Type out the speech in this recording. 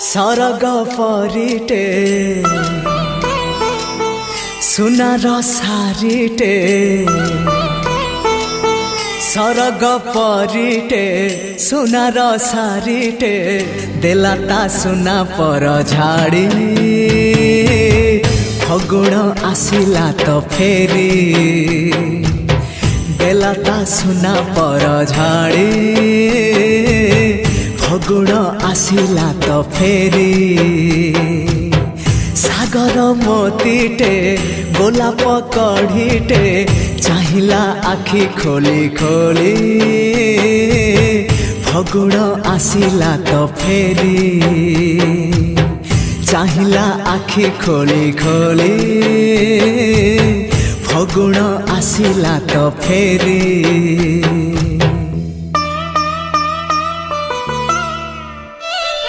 सरग परिटे सुनार सारिटे सरग परिटे सुनार सारिटे देलाता सुना पर झाड़ी फगुण आसिला तो फेरी देलाता सुना पर झाड़ी फगुण आसिला तो फेरी सागर मोतीटे गोलाप कढ़ीटे चाहिला आखि खोली खोली फगुण आसिला तो फेरी चाहिला आखि खोली खोली फगुण आसिला तो फेरी।